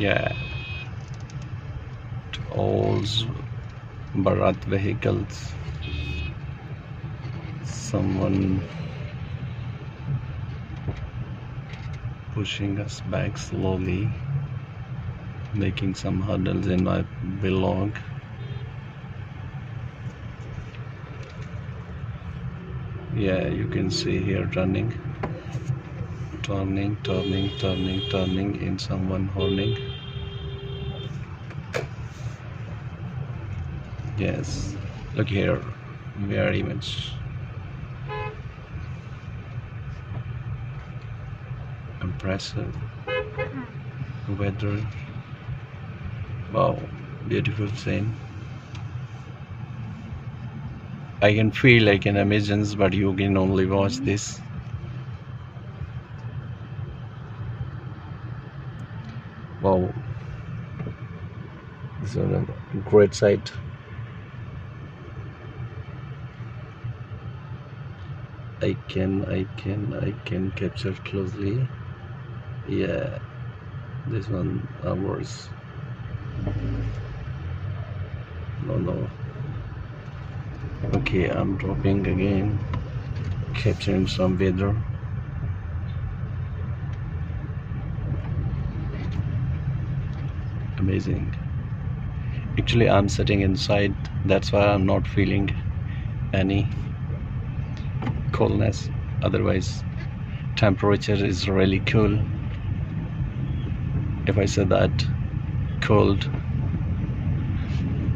Yeah, to all Baraat vehicles. Someone pushing us back slowly, making some hurdles in my vlog. Yeah, you can see here turning, in someone horning. Yes, look here, very much impressive weather. Wow, beautiful scene. I can feel, I can imagine, but you can only watch this. Wow, this is a great sight. I can capture closely. Yeah, this one worse. No. Okay, I'm dropping again, capturing some weather. Amazing. Actually, I'm sitting inside, that's why I'm not feeling any coolness. Otherwise, temperature is really cool. If I say that cold,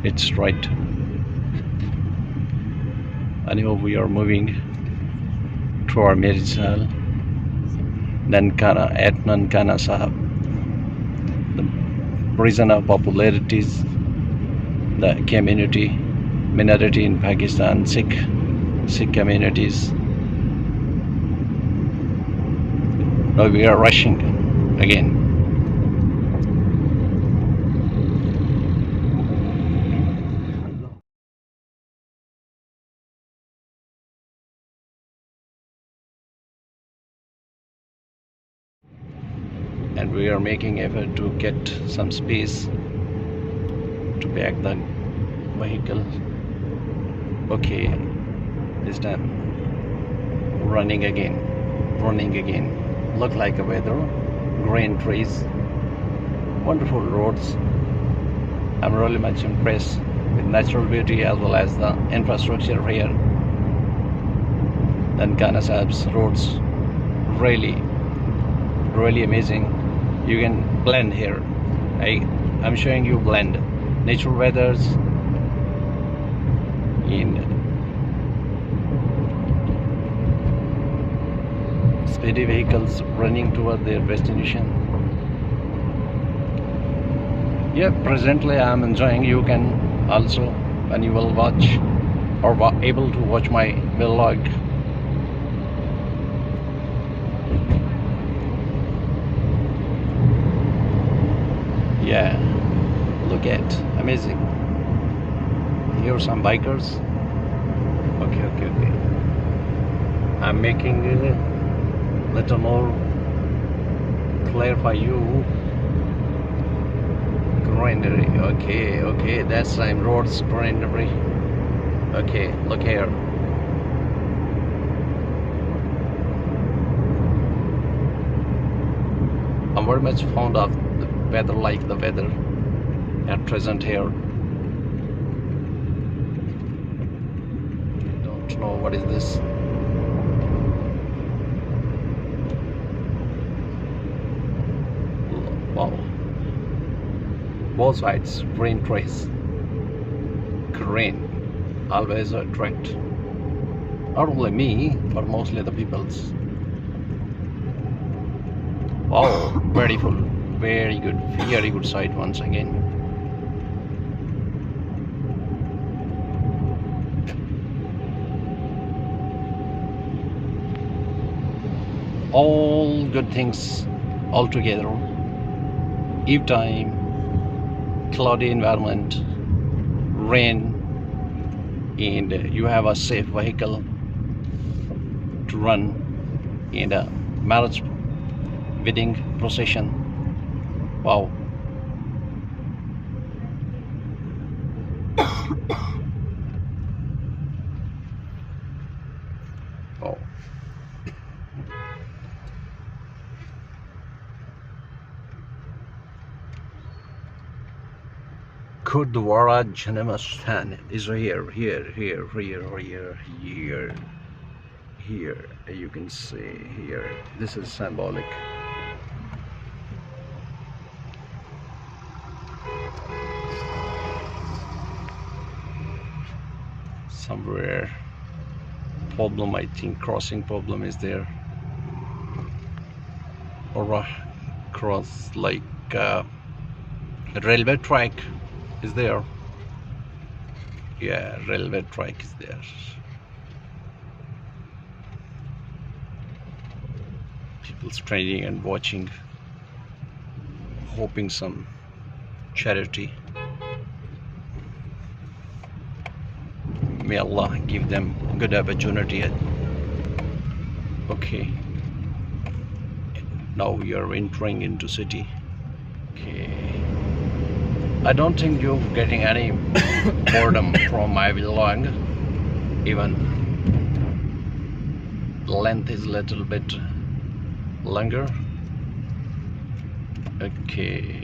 it's right. Anyhow, we are moving to our marriage hall, Nankana, at Nankana Sahib. The reason of popularity is the community, minority in Pakistan, Sikh communities. Now we are rushing again. And we are making effort to get some space to back the vehicle. Okay, this time running again. Look like a weather, green trees, wonderful roads. I'm really much impressed with natural beauty as well as the infrastructure here. Nankana Sahib's roads really amazing. You can blend here. I'm showing you blend natural weathers in speedy vehicles running toward their destination. Yeah, presently I'm enjoying. You can also, when you will watch or able to watch my vlog, yeah, look at, amazing. Here are some bikers. Okay. I'm making a little more clear for you. Greenery. Okay, that's same roads, greenery. Okay, look here. I'm very much fond of the weather, like the weather at present here. Don't know what is this. Wow. Both sides, green trees. Green always attract not only me, but mostly the peoples. Wow, beautiful. Very good sight once again. All good things all together. Eve time, cloudy environment, rain, and you have a safe vehicle to run in a marriage wedding procession. Wow, Gurdwara Janmastan is here. You can see here. This is symbolic. Somewhere problem, I think crossing problem is there, or cross like railway track is there. Yeah, railway track is there. People standing and watching, hoping some charity. May Allah give them good opportunity. Okay, now we are entering into city. Okay, I don't think you're getting any boredom from my vlog. Even the length is a little bit longer. Okay.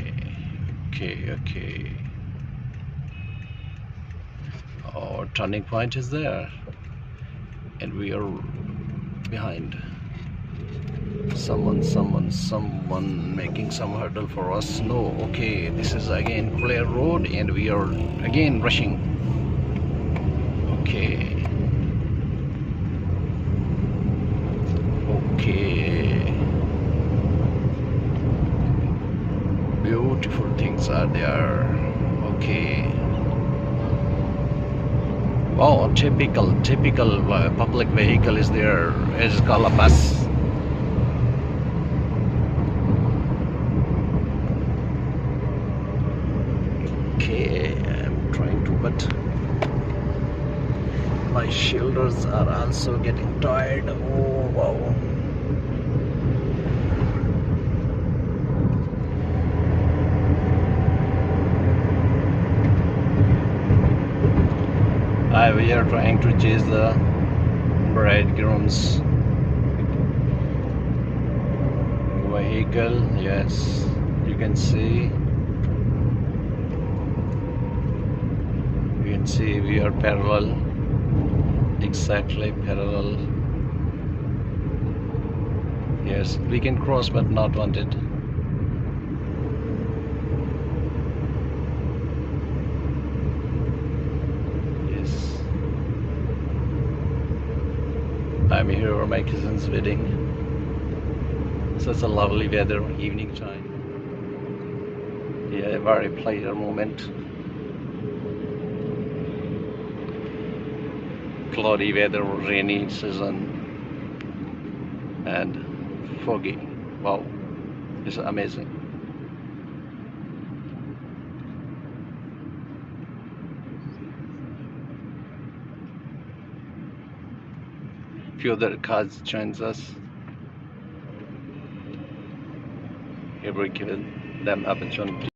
Our turning point is there, and we are behind someone making some hurdle for us. No, okay, this is again clear road, and we are again rushing. Okay, beautiful things are there. Okay. Oh, typical public vehicle is there. It's called a bus. Okay, I'm trying to, but my shoulders are also getting tired. Oh wow. We are trying to chase the bridegroom's vehicle. Yes, you can see. We are parallel, exactly parallel. Yes, we can cross, but not wanted. I'm here at my cousin's wedding. Such a lovely weather, evening time. Yeah, very pleasure moment. Cloudy weather, rainy season, and foggy. Wow, it's amazing. Few other cars joins us. Here we're giving them opportunity.